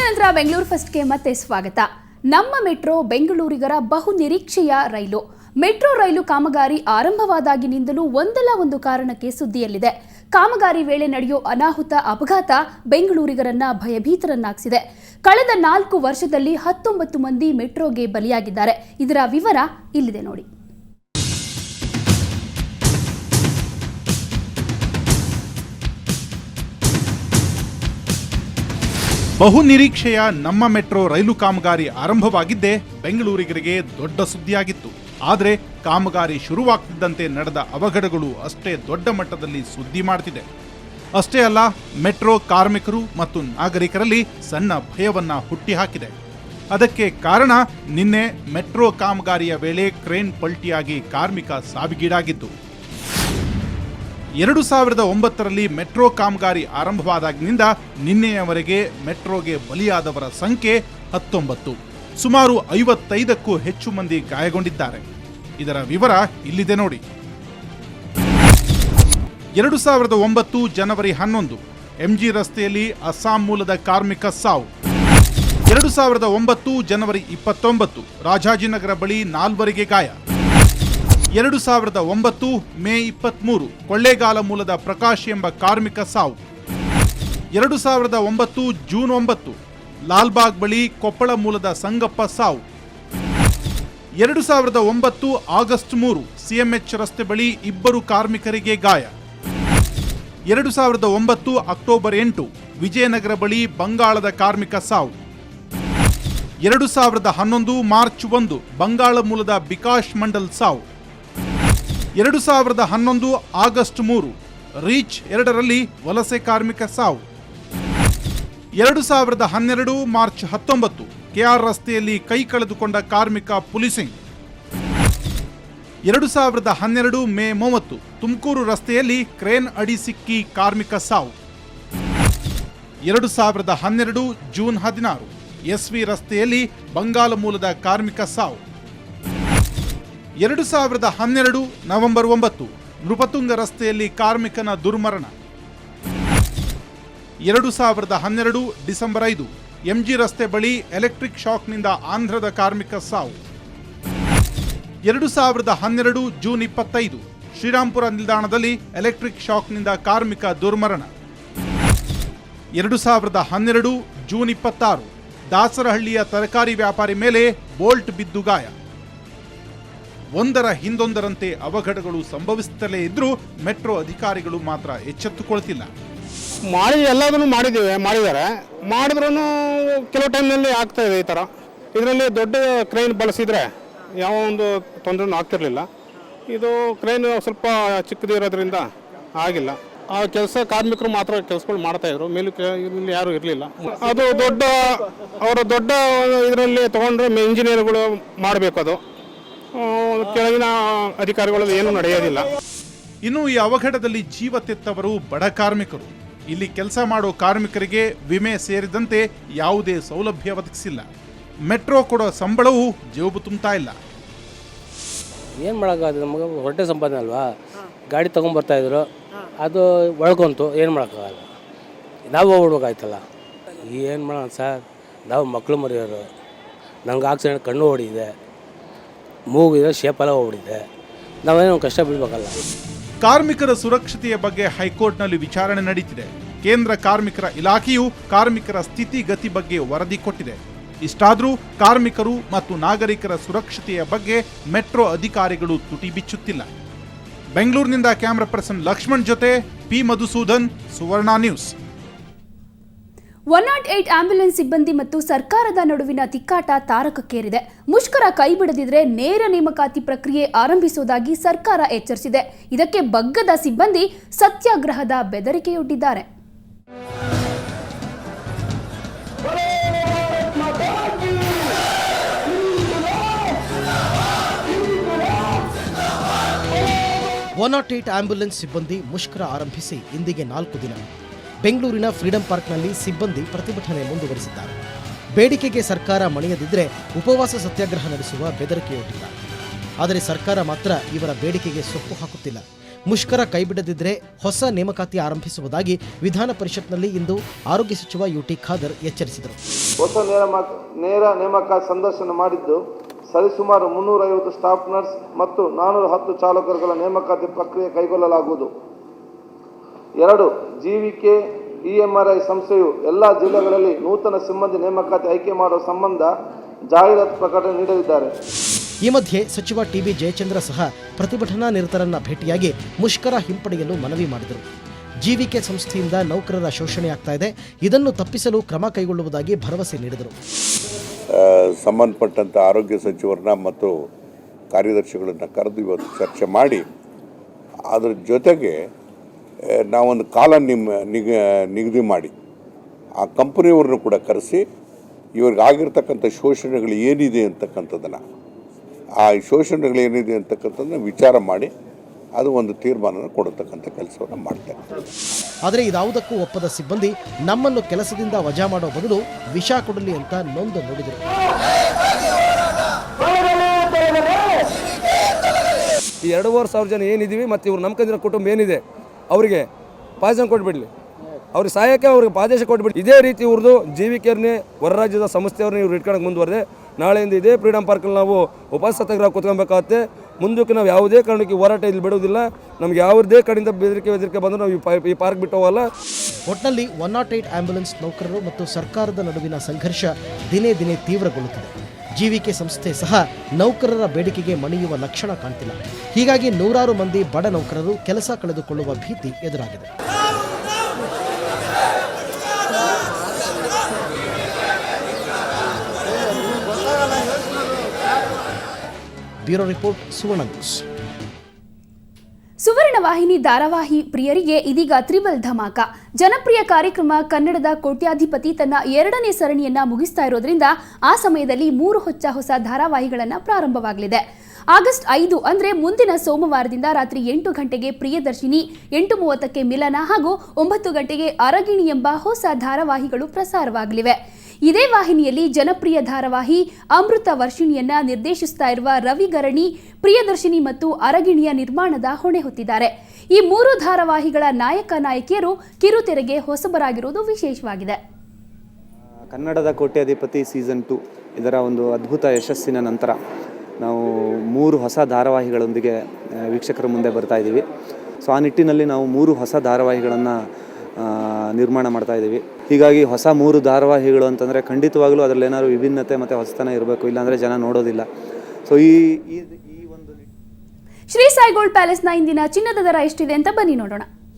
ನಂತರ ಬೆಂಗಳೂರು ಫಸ್ಟ್ಗೆ ಮತ್ತೆ ಸ್ವಾಗತ. ನಮ್ಮ ಮೆಟ್ರೋ ಬೆಂಗಳೂರಿಗರ ಬಹು ನಿರೀಕ್ಷೆಯ ರೈಲು. ಮೆಟ್ರೋ ರೈಲು ಕಾಮಗಾರಿ ಆರಂಭವಾದಾಗಿನಿಂದಲೂ ಒಂದಲ್ಲ ಒಂದು ಕಾರಣಕ್ಕೆ ಸುದ್ದಿಯಲ್ಲಿದೆ. ಕಾಮಗಾರಿ ವೇಳೆ ನಡೆಯೋ ಅನಾಹುತ ಅಪಘಾತ ಬೆಂಗಳೂರಿಗರನ್ನ ಭಯಭೀತರನ್ನಾಗಿಸಿದೆ. ಕಳೆದ 4 ವರ್ಷದಲ್ಲಿ 19 ಮಂದಿ ಮೆಟ್ರೋಗೆ ಬಲಿಯಾಗಿದ್ದಾರೆ. ಇದರ ವಿವರ ಇಲ್ಲಿದೆ ನೋಡಿ. ಬಹು ನಿರೀಕ್ಷೆಯ ನಮ್ಮ ಮೆಟ್ರೋ ರೈಲು ಕಾಮಗಾರಿ ಆರಂಭವಾಗಿದ್ದೇ ಬೆಂಗಳೂರಿಗರಿಗೆ ದೊಡ್ಡ ಸುದ್ದಿಯಾಗಿತ್ತು. ಆದರೆ ಕಾಮಗಾರಿ ಶುರುವಾಗ್ತಿದ್ದಂತೆ ನಡೆದ ಅವಘಡಗಳು ಅಷ್ಟೇ ದೊಡ್ಡ ಮಟ್ಟದಲ್ಲಿ ಸುದ್ದಿ ಮಾಡ್ತಿದೆ. ಅಷ್ಟೇ ಅಲ್ಲ, ಮೆಟ್ರೋ ಕಾರ್ಮಿಕರು ಮತ್ತು ನಾಗರಿಕರಲ್ಲಿ ಸಣ್ಣ ಭಯವನ್ನ ಹುಟ್ಟಿಹಾಕಿದೆ. ಅದಕ್ಕೆ ಕಾರಣ ನಿನ್ನೆ ಮೆಟ್ರೋ ಕಾಮಗಾರಿಯ ವೇಳೆ ಕ್ರೇನ್ ಪಲ್ಟಿಯಾಗಿ ಕಾರ್ಮಿಕ ಸಾವಿಗೀಡಾಗಿದ್ದು. 2009ರಲ್ಲಿ ಮೆಟ್ರೋ ಕಾಮಗಾರಿ ಆರಂಭವಾದಾಗಿನಿಂದ ನಿನ್ನೆಯವರೆಗೆ ಮೆಟ್ರೋಗೆ ಬಲಿಯಾದವರ ಸಂಖ್ಯೆ 19. ಸುಮಾರು 55ಕ್ಕೂ ಹೆಚ್ಚು ಮಂದಿ ಗಾಯಗೊಂಡಿದ್ದಾರೆ. ಇದರ ವಿವರ ಇಲ್ಲಿದೆ ನೋಡಿ. 2009 ಜನವರಿ 11 ಎಂಜಿ ರಸ್ತೆಯಲ್ಲಿ ಅಸ್ಸಾಂ ಮೂಲದ ಕಾರ್ಮಿಕ ಸಾವು. 2009 ಜನವರಿ 29 ರಾಜಾಜಿನಗರ ಬಳಿ 4 ಗಾಯ. 2009 ಮೇ 23 ಕೊಳ್ಳೇಗಾಲ ಮೂಲದ ಪ್ರಕಾಶ್ ಎಂಬ ಕಾರ್ಮಿಕ ಸಾವು. 2009 ಜೂನ್ 9 ಲಾಲ್ಬಾಗ್ ಬಳಿ ಕೊಪ್ಪಳ ಮೂಲದ ಸಂಗಪ್ಪ ಸಾವು. 2009 ಆಗಸ್ಟ್ 3 ಸಿಎಂಎಚ್ ರಸ್ತೆ ಬಳಿ 2 ಕಾರ್ಮಿಕರಿಗೆ ಗಾಯ. 2009 ಅಕ್ಟೋಬರ್ 8 ವಿಜಯನಗರ ಬಳಿ ಬಂಗಾಳದ ಕಾರ್ಮಿಕ ಸಾವು. 2011 ಮಾರ್ಚ್ 1 ಬಂಗಾಳ ಮೂಲದ ಬಿಕಾಶ್ ಮಂಡಲ್ ಸಾವು. 2011 ಆಗಸ್ಟ್ 3 ರೀಚ್ 2ರಲ್ಲಿ ವಲಸೆ ಕಾರ್ಮಿಕ ಸಾವು. 2012 ಮಾರ್ಚ್ 19 ಕೆಆರ್ ರಸ್ತೆಯಲ್ಲಿ ಕೈ ಕಳೆದುಕೊಂಡ ಕಾರ್ಮಿಕ ಪುಲಿಸಿಂಗ್. 2012 ಮೇ 30 ತುಮಕೂರು ರಸ್ತೆಯಲ್ಲಿ ಕ್ರೇನ್ ಅಡಿ ಸಿಕ್ಕಿ ಕಾರ್ಮಿಕ ಸಾವು. 2012 ಜೂನ್ 16 ಎಸ್ವಿ ರಸ್ತೆಯಲ್ಲಿ ಬಂಗಾಳ ಮೂಲದ ಕಾರ್ಮಿಕ ಸಾವು. 2012 ನವೆಂಬರ್ 9 ನೃಪತುಂಗ ರಸ್ತೆಯಲ್ಲಿ ಕಾರ್ಮಿಕನ ದುರ್ಮರಣ. 2012 ಡಿಸೆಂಬರ್ 5 ಎಂಜಿ ರಸ್ತೆ ಬಳಿ ಎಲೆಕ್ಟ್ರಿಕ್ ಶಾಕ್ನಿಂದ ಆಂಧ್ರದ ಕಾರ್ಮಿಕ ಸಾವು. 2012 ಜೂನ್ 25 ಶ್ರೀರಾಂಪುರ ನಿಲ್ದಾಣದಲ್ಲಿ ಎಲೆಕ್ಟ್ರಿಕ್ ಶಾಕ್ನಿಂದ ಕಾರ್ಮಿಕ ದುರ್ಮರಣ. 2012 ಜೂನ್ 26 ದಾಸರಹಳ್ಳಿಯ ತರಕಾರಿ ವ್ಯಾಪಾರಿ ಮೇಲೆ ಬೋಲ್ಟ್ ಬಿದ್ದು ಗಾಯ. ಒಂದರ ಹಿಂದೊಂದರಂತೆ ಅವಘಡಗಳು ಸಂಭವಿಸುತ್ತಲೇ ಇದ್ರೂ ಮೆಟ್ರೋ ಅಧಿಕಾರಿಗಳು ಮಾತ್ರ ಎಚ್ಚೆತ್ತುಕೊಳ್ತಿಲ್ಲ. ಎಲ್ಲದನ್ನು ಮಾಡಿದ್ದಾರೆ. ಮಾಡಿದ್ರೂ ಕೆಲವು ಟೈಮ್ನಲ್ಲಿ ಆಗ್ತಾ ಇದೆ ಈ ಥರ. ಇದರಲ್ಲಿ ದೊಡ್ಡ ಕ್ರೈನ್ ಬಳಸಿದರೆ ಯಾವ ಒಂದು ತೊಂದರೆನೂ ಆಗ್ತಿರಲಿಲ್ಲ. ಇದು ಕ್ರೈನ್ ಸ್ವಲ್ಪ ಚಿಕ್ಕದಿರೋದ್ರಿಂದ ಆಗಿಲ್ಲ. ಆ ಕಾರ್ಮಿಕರು ಮಾತ್ರ ಕೆಲಸಗಳು ಮಾಡ್ತಾಯಿದ್ರು, ಇದರಲ್ಲಿ ಯಾರೂ ಇರಲಿಲ್ಲ. ಅದು ಅವರ ದೊಡ್ಡ ಇದರಲ್ಲಿ ತೊಗೊಂಡ್ರೆ ಇಂಜಿನಿಯರ್ಗಳು ಮಾಡಬೇಕು. ಅದು ಕೆಳಗಿನ ಅಧಿಕಾರಿಗಳಲ್ಲಿ ಏನೂ ನಡೆಯೋದಿಲ್ಲ. ಇನ್ನು ಈ ಅವಘಡದಲ್ಲಿ ಜೀವ ತೆತ್ತವರು ಬಡ ಕಾರ್ಮಿಕರು. ಇಲ್ಲಿ ಕೆಲಸ ಮಾಡೋ ಕಾರ್ಮಿಕರಿಗೆ ವಿಮೆ ಸೇರಿದಂತೆ ಯಾವುದೇ ಸೌಲಭ್ಯ ಒದಗಿಸಿಲ್ಲ. ಮೆಟ್ರೋ ಕೊಡೋ ಸಂಬಳವೂ ಜೇಬು ತುಂಬ್ತಾ ಇಲ್ಲ. ಏನು ಮಾಡೋಕ್ಕಾಗದು, ನಮಗೆ ಹೊಟ್ಟೆ ಸಂಪಾದನೆ ಅಲ್ವಾ. ಗಾಡಿ ತೊಗೊಂಬರ್ತಾಯಿದ್ರು, ಅದು ಒಳ್ಕೊಂತು, ಏನು ಮಾಡೋಕ್ಕಾಗಲ್ಲ. ನಾವು ಹೋಗ್ಬಿಡ್ಬೇಕಾಯ್ತಲ್ಲ. ಏನು ಮಾಡೋಣ ಸರ್, ನಾವು ಮಕ್ಕಳು ಮರಿಯೋರು. ನಂಗೆ ಆಕ್ಸಿಡೆಂಟ್ ಕಣ್ಣು ಹೊಡಿದೆ, ಮೂಗಿದೆ, ಶೇಪೆಲ್ಲ ಹೋಗ್ಬಿಟ್ಟಿದೆ. ನಾವೇನೋ ಕಷ್ಟ ಬೀಳ್ಬೇಕಲ್ಲ. ಕಾರ್ಮಿಕರ ಸುರಕ್ಷತೆಯ ಬಗ್ಗೆ ಹೈಕೋರ್ಟ್ನಲ್ಲಿ ವಿಚಾರಣೆ ನಡೀತಿದೆ. ಕೇಂದ್ರ ಕಾರ್ಮಿಕರ ಇಲಾಖೆಯು ಕಾರ್ಮಿಕರ ಸ್ಥಿತಿಗತಿ ಬಗ್ಗೆ ವರದಿ ಕೊಟ್ಟಿದೆ. ಇಷ್ಟಾದರೂ ಕಾರ್ಮಿಕರು ಮತ್ತು ನಾಗರಿಕರ ಸುರಕ್ಷತೆಯ ಬಗ್ಗೆ ಮೆಟ್ರೋ ಅಧಿಕಾರಿಗಳು ತುಟಿ ಬಿಚ್ಚುತ್ತಿಲ್ಲ. ಬೆಂಗಳೂರಿನಿಂದ ಕ್ಯಾಮರಾ ಪರ್ಸನ್ ಲಕ್ಷ್ಮಣ್ ಜೊತೆ ಪಿ ಮಧುಸೂದನ್, ಸುವರ್ಣ ನ್ಯೂಸ್. 108 ಆಂಬ್ಯುಲೆನ್ಸ್ ಸಿಬ್ಬಂದಿ ಮತ್ತು ಸರ್ಕಾರದ ನಡುವಿನ ತಿಕ್ಕಾಟ ತಾರಕಕ್ಕೇರಿದೆ. ಮುಷ್ಕರ ಕೈಬಿಡದಿದ್ರೆ ನೇರ ನೇಮಕಾತಿ ಪ್ರಕ್ರಿಯೆ ಆರಂಭಿಸುವುದಾಗಿ ಸರ್ಕಾರ ಎಚ್ಚರಿಸಿದೆ. ಇದಕ್ಕೆ ಬಗ್ಗದ ಸಿಬ್ಬಂದಿ ಸತ್ಯಾಗ್ರಹದ ಬೆದರಿಕೆಯೊಡ್ಡಿದ್ದಾರೆ. ಆಂಬ್ಯುಲೆನ್ಸ್ ಸಿಬ್ಬಂದಿ ಮುಷ್ಕರ ಆರಂಭಿಸಿ ಇಂದಿಗೆ 4 ದಿನ. ಬೆಂಗಳೂರಿನ ಫ್ರೀಡಂ ಪಾರ್ಕ್ನಲ್ಲಿ ಸಿಬ್ಬಂದಿ ಪ್ರತಿಭಟನೆ ಮುಂದುವರಿಸಿದ್ದಾರೆ. ಬೇಡಿಕೆಗೆ ಸರ್ಕಾರ ಮಣಿಯದಿದ್ದರೆ ಉಪವಾಸ ಸತ್ಯಾಗ್ರಹ ನಡೆಸುವ ಬೆದರಿಕೆಯೊಡ್ಡಿದ್ದಾರೆ. ಆದರೆ ಸರ್ಕಾರ ಮಾತ್ರ ಇವರ ಬೇಡಿಕೆಗೆ ಸೊಪ್ಪು ಹಾಕುತ್ತಿಲ್ಲ. ಮುಷ್ಕರ ಕೈಬಿಡದಿದ್ದರೆ ಹೊಸ ನೇಮಕಾತಿ ಆರಂಭಿಸುವುದಾಗಿ ವಿಧಾನ ಪರಿಷತ್ನಲ್ಲಿ ಇಂದು ಆರೋಗ್ಯ ಸಚಿವ ಯುಟಿ ಖಾದರ್ ಎಚ್ಚರಿಸಿದರು. ಹೊಸ ನೇರ ನೇಮಕಾತಿ ಸಂದರ್ಶನ ಮಾಡಿದ್ದು ಸರಿಸುಮಾರು 350 ಸ್ಟಾಫ್ ನರ್ಸ್ ಮತ್ತು 410 ಚಾಲಕರುಗಳ ನೇಮಕಾತಿ ಪ್ರಕ್ರಿಯೆ ಕೈಗೊಳ್ಳಲಾಗುವುದು. 2. ಜೀವಿಕೆ EMRI ಸಂಸ್ಥೆಯು ಎಲ್ಲ ಜಿಲ್ಲೆಗಳಲ್ಲಿ ನೂತನ ಸಿಬ್ಬಂದಿ ನೇಮಕಾತಿ ಆಯ್ಕೆ ಮಾಡುವ ಸಂಬಂಧ ಜಾಹೀರಾತು ಪ್ರಕಟಣೆ ನೀಡಲಿದ್ದಾರೆ. ಈ ಮಧ್ಯೆ ಸಚಿವ ಟಿಬಿ ಜಯಚಂದ್ರ ಸಹ ಪ್ರತಿಭಟನಾ ನಿರತರನ್ನ ಭೇಟಿಯಾಗಿ ಮುಷ್ಕರ ಹಿಂಪಡೆಯಲು ಮನವಿ ಮಾಡಿದರು. ಜೀವಿಕೆ ಸಂಸ್ಥೆಯಿಂದ ನೌಕರರ ಶೋಷಣೆಯಾಗ್ತಾ ಇದೆ, ಇದನ್ನು ತಪ್ಪಿಸಲು ಕ್ರಮ ಕೈಗೊಳ್ಳುವುದಾಗಿ ಭರವಸೆ ನೀಡಿದರು. ಸಂಬಂಧಪಟ್ಟಂಥ ಆರೋಗ್ಯ ಸಚಿವರನ್ನ ಮತ್ತು ಕಾರ್ಯದರ್ಶಿಗಳನ್ನು ಕರೆದು ಇವತ್ತು ಚರ್ಚೆ ಮಾಡಿ ಅದರ ಜೊತೆಗೆ ನಾವೊಂದು ಕಾಲ ನಿಗದಿ ಮಾಡಿ ಆ ಕಂಪನಿಯವ್ರನ್ನು ಕೂಡ ಕರೆಸಿ ಇವ್ರಿಗಾಗಿರ್ತಕ್ಕಂಥ ಶೋಷಣೆಗಳು ಏನಿದೆ ಅಂತಕ್ಕಂಥದ್ದನ್ನು ಆ ಶೋಷಣೆಗಳು ಏನಿದೆ ಅಂತಕ್ಕಂಥದ್ದನ್ನು ವಿಚಾರ ಮಾಡಿ ಅದು ಒಂದು ತೀರ್ಮಾನ ಕೊಡತಕ್ಕಂಥ ಕೆಲಸವನ್ನು ಮಾಡ್ತಾರೆ. ಆದರೆ ಇದಾವುದಕ್ಕೂ ಒಪ್ಪದ ಸಿಬ್ಬಂದಿ ನಮ್ಮನ್ನು ಕೆಲಸದಿಂದ ವಜಾ ಮಾಡೋ ಬದಲು ವಿಷ ಕೊಡಲಿ ಅಂತ ನೊಂದು ನುಡಿದರು. ಈ 2,500 ಜನ ಏನಿದ್ದೀವಿ ಮತ್ತು ಇವ್ರು ನಂಬ್ಕೊಂಡಿರೋ ಕುಟುಂಬ ಏನಿದೆ ಅವರಿಗೆ ಪಾಯ್ಸನ್ ಕೊಟ್ಬಿಡಲಿ, ಅವ್ರಿಗೆ ಸಹಾಯಕ್ಕೆ ಅವ್ರಿಗೆ ಆದೇಶ ಕೊಟ್ಬಿಡಿ. ಇದೇ ರೀತಿ ಇವ್ರದ್ದು ಜೀವಿಕೆಯವ್ರನ್ನೇ ಹೊರ ರಾಜ್ಯದ ಸಂಸ್ಥೆಯವ್ರನ್ನ ಇವ್ರು ಇಟ್ಕೊಳಕ್ಕೆ ಮುಂದುವರೆದೆ ನಾಳೆಯಿಂದ ಇದೇ ಫ್ರೀಡಮ್ ಪಾರ್ಕಲ್ಲಿ ನಾವು ಉಪವಾಸ ಸತ್ಯಾಗ್ರಹ ಕೂತ್ಕೊಬೇಕಾಗತ್ತೆ. ಮುಂದಕ್ಕೆ ನಾವು ಯಾವುದೇ ಕಾರಣಕ್ಕೆ ಹೋರಾಟ ಇಲ್ಲಿ ಬಿಡೋದಿಲ್ಲ. ನಮ್ಗೆ ಯಾವುದೇ ಕಡೆಯಿಂದ ಬೆದರಿಕೆ ಬಂದರೂ ನಾವು ಈ ಪಾರ್ಕ್ ಬಿಟ್ಟು ಹೋಗಲ್ಲ. ಒಟ್ನಲ್ಲಿ 108 ಆಂಬ್ಯುಲೆನ್ಸ್ ನೌಕರರು ಮತ್ತು ಸರ್ಕಾರದ ನಡುವಿನ ಸಂಘರ್ಷ ದಿನೇ ದಿನೇ ತೀವ್ರಗೊಳ್ಳುತ್ತಿದೆ. ಜೀವಿಕೆ ಸಂಸ್ಥೆ ಸಹ ನೌಕರರ ಬೇಡಿಕೆಗೆ ಮಣಿಯುವ ಲಕ್ಷಣ ಕಾಣ್ತಿಲ್ಲ. ಹೀಗಾಗಿ ನೂರಾರು ಮಂದಿ ಬಡ ನೌಕರರು ಕೆಲಸ ಕಳೆದುಕೊಳ್ಳುವ ಭೀತಿ ಎದುರಾಗಿದೆ. ಬ್ಯೂರೋ ರಿಪೋರ್ಟ್, ಸುವರ್ಣ ನ್ಯೂಸ್. ಸುವರ್ಣ ವಾಹಿನಿ ಧಾರಾವಾಹಿ ಪ್ರಿಯರಿಗೆ ಇದೀಗ ತ್ರಿಬಲ್ ಧಮಾಕ. ಜನಪ್ರಿಯ ಕಾರ್ಯಕ್ರಮ ಕನ್ನಡದ ಕೋಟ್ಯಾಧಿಪತಿ ತನ್ನ 2ನೇ ಸರಣಿಯನ್ನ ಮುಗಿಸ್ತಾ ಇರೋದ್ರಿಂದ ಆ ಸಮಯದಲ್ಲಿ 3 ಹೊಸ ಧಾರಾವಾಹಿಗಳನ್ನ ಪ್ರಾರಂಭವಾಗಲಿದೆ. ಆಗಸ್ಟ್ 5 ಅಂದ್ರೆ ಮುಂದಿನ ಸೋಮವಾರದಿಂದ ರಾತ್ರಿ 8 ಗಂಟೆಗೆ ಪ್ರಿಯದರ್ಶಿನಿ, 8:30ಕ್ಕೆ ಮಿಲನ ಹಾಗೂ 9 ಗಂಟೆಗೆ ಅರಗಿಣಿ ಎಂಬ ಹೊಸ ಧಾರಾವಾಹಿಗಳು ಪ್ರಸಾರವಾಗಲಿವೆ. ಇದೇ ವಾಹಿನಿಯಲ್ಲಿ ಜನಪ್ರಿಯ ಧಾರಾವಾಹಿ ಅಮೃತ ವರ್ಷಿಣಿಯನ್ನ ನಿರ್ದೇಶಿಸ್ತಾ ಇರುವ ರವಿ ಗರಣಿ ಪ್ರಿಯದರ್ಶಿನಿ ಮತ್ತು ಅರಗಿಣಿಯ ನಿರ್ಮಾಣದ ಹೊಣೆ ಹೊತ್ತಿದ್ದಾರೆ. ಈ 3 ಧಾರಾವಾಹಿಗಳ ನಾಯಕ ನಾಯಕಿಯರು ಕಿರುತೆರೆಗೆ ಹೊಸಬರಾಗಿರುವುದು ವಿಶೇಷವಾಗಿದೆ. ಕನ್ನಡದ ಕೋಟ್ಯಾಧಿಪತಿ ಸೀಸನ್ 2 ಇದರ ಒಂದು ಅದ್ಭುತ ಯಶಸ್ಸಿನ ನಂತರ ನಾವು 3 ಹೊಸ ಧಾರಾವಾಹಿಗಳೊಂದಿಗೆ ವೀಕ್ಷಕರ ಮುಂದೆ ಬರ್ತಾ ಇದ್ದೀವಿ. ಸೊ ಆ ನಿಟ್ಟಿನಲ್ಲಿ ನಾವು 3 ಹೊಸ ಧಾರಾವಾಹಿಗಳನ್ನು ನಿರ್ಮಾಣ ಮಾಡ್ತಾ ಇದ್ದೀವಿ. ಹೀಗಾಗಿ ಹೊಸ 3 ಧಾರಾವಾಹಿಗಳು ಅಂತಂದರೆ ಖಂಡಿತವಾಗಲೂ ಅದರಲ್ಲಿ ಏನಾದ್ರು ವಿಭಿನ್ನತೆ ಮತ್ತು ಹೊಸತನ ಇರಬೇಕು, ಇಲ್ಲಾಂದರೆ ಜನ ನೋಡೋದಿಲ್ಲ. ಸೊ ಈ ಒಂದು ಶ್ರೀ ಸಾಯಿ ಗೋಲ್ಡ್ ಪ್ಯಾಲೇಸ್ನ ಇಂದಿನ ಚಿನ್ನದ ದರ ಎಷ್ಟಿದೆ ಅಂತ ಬನ್ನಿ ನೋಡೋಣ.